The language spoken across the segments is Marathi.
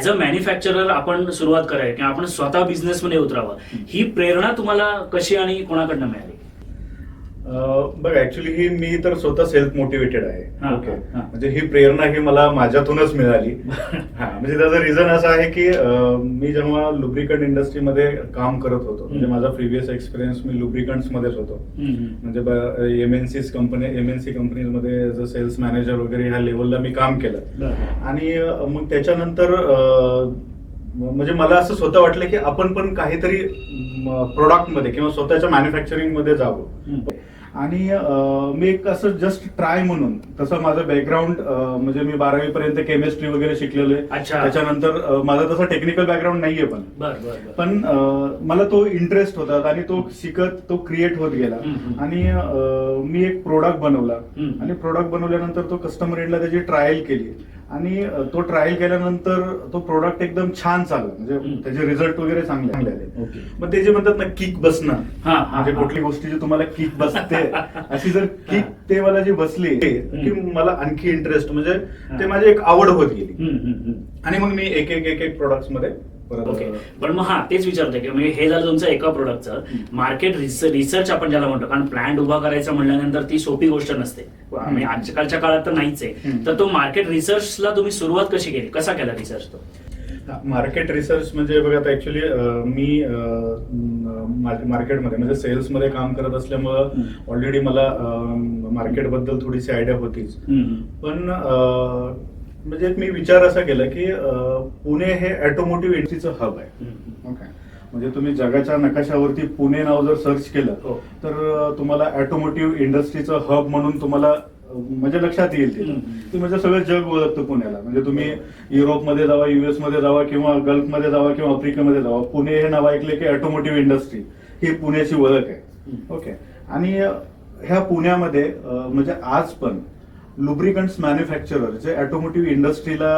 ऍज अ मॅन्युफॅक्चरर आपण सुरुवात करायला किंवा आपण स्वतः बिझनेसमध्ये उतरावं, ही प्रेरणा तुम्हाला कशी आणि कोणाकडनं मिळाली? बघा, ऍक्च्युली ही मी तर स्वतः सेल्फ मोटिवेटेड आहे. हा, ओके, हा. म्हणजे ही प्रेरणा ही मला माझ्यातूनच मिळाली. हा, म्हणजे त्याचं रिझन असं आहे की मी जेव्हा लुब्रिकंट इंडस्ट्रीमध्ये काम करत होतो, म्हणजे माझा प्रिव्हियस एक्सपिरियन्स मी लुब्रिकंट्स मध्येच होतो. म्हणजे एमएनसी कंपनीजमध्ये एज अ सेल्स मॅनेजर वगैरे ह्या लेवलला मी काम केलं. आणि मग त्याच्यानंतर म्हणजे मला असं स्वतः वाटलं की आपण पण काहीतरी प्रोडक्टमध्ये किंवा स्वतःच्या मॅन्युफॅक्चरिंग मध्ये जावं. आणि मी एक असं जस्ट ट्राय म्हणून, तसं माझं बॅकग्राऊंड म्हणजे मी 12वी पर्यंत केमिस्ट्री वगैरे शिकलेलो आहे. त्याच्यानंतर माझा तसा टेक्निकल बॅकग्राऊंड नाहीये, पण मला तो इंटरेस्ट होता आणि तो शिकत तो क्रिएट होत गेला. आणि मी एक प्रोडक्ट बनवला आणि प्रोडक्ट बनवल्यानंतर तो कस्टमर एंडला त्याची ट्रायल केली आणि तो ट्रायल केल्यानंतर तो प्रोडक्ट एकदम छान चालला, म्हणजे त्याचे रिझल्ट वगैरे चांगले आले. मग ते जे म्हणतात ना किक बसणं, म्हणजे कुठली गोष्टीची तुम्हाला किक बसते, अशी जर किक ते मला जी बसली की मला आणखी इंटरेस्ट, म्हणजे ते माझी एक आवड होत गेली. आणि मग मी एक एक प्रोडक्ट्स मध्ये. ओके, पण मग तेच विचारतोय की म्हणजे हे झालं तुमचं एका प्रोडक्टचं मार्केट रिसर्च आपण ज्याला म्हणतो, कारण प्लांट उभा करायचा म्हणल्यानंतर ती सोपी गोष्ट नसते, म्हणजे आजकालच्या काळात तर नाहीच आहे. तर तो मार्केट रिसर्चला तुम्ही सुरुवात कशी केली, कसा केला रिसर्च तो? मार्केट रिसर्च म्हणजे बघा, आता ऍक्च्युली मी मार्केटमध्ये म्हणजे सेल्समध्ये काम करत असल्यामुळं ऑलरेडी मला मार्केटबद्दल थोडीशी आयडिया होतीच. पण म्हणजे मी विचार असा केला की पुणे हे ऑटोमोटिव्ह इंडस्ट्रीचं हब आहे. ओके, म्हणजे तुम्ही जगाच्या नकाशावरती पुणे नाव जर सर्च केलं तर तुम्हाला ऑटोमोटिव्ह इंडस्ट्रीचं हब म्हणून तुम्हाला म्हणजे लक्षात येईल ते म्हणजे सगळं जग ओळखतं पुण्याला. म्हणजे तुम्ही युरोपमध्ये जावा, युएस मध्ये जावा किंवा गल्फमध्ये जावा किंवा आफ्रिकेमध्ये जावा, पुणे हे नाव ऐकले की ऑटोमोटिव्ह इंडस्ट्री ही पुण्याची ओळख आहे. ओके, आणि ह्या पुण्यामध्ये म्हणजे आज पण लुब्रिकंट्स मॅन्युफॅक्चरर जे ऑटोमोटिव्ह इंडस्ट्रीला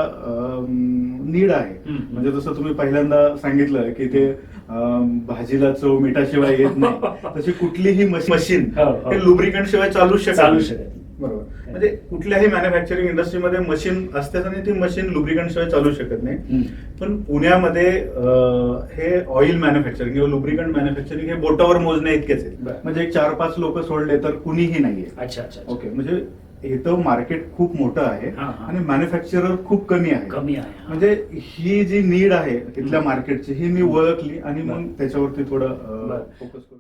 नीड आहे. म्हणजे जसं तुम्ही पहिल्यांदा सांगितलं की ते भाजीला चव मिठाशिवाय येत नाही, तशी कुठलीही मशीन हे लुब्रिकंट शिवाय चालूच शकत. बरोबर, म्हणजे कुठल्याही मॅन्युफॅक्चरिंग इंडस्ट्रीमध्ये मशीन असतेच आणि ती मशीन लुब्रिकंट शिवाय चालू शकत नाही. पण पुण्यामध्ये हे ऑइल मॅन्युफॅक्चरिंग किंवा लुब्रिकंट मॅन्युफॅक्चरिंग हे बोटावर मोजण्या इतकेच आहे. म्हणजे एक 4-5 लोक सोडले तर कुणीही नाहीये. अच्छा. ओके, म्हणजे इथं मार्केट खूप मोठं आहे आणि मॅन्युफॅक्चरर खूप कमी आहे. म्हणजे ही जी नीड आहे तिथल्या मार्केटची ही मी ओळखली आणि मग त्याच्यावरती थोडं फोकस करू.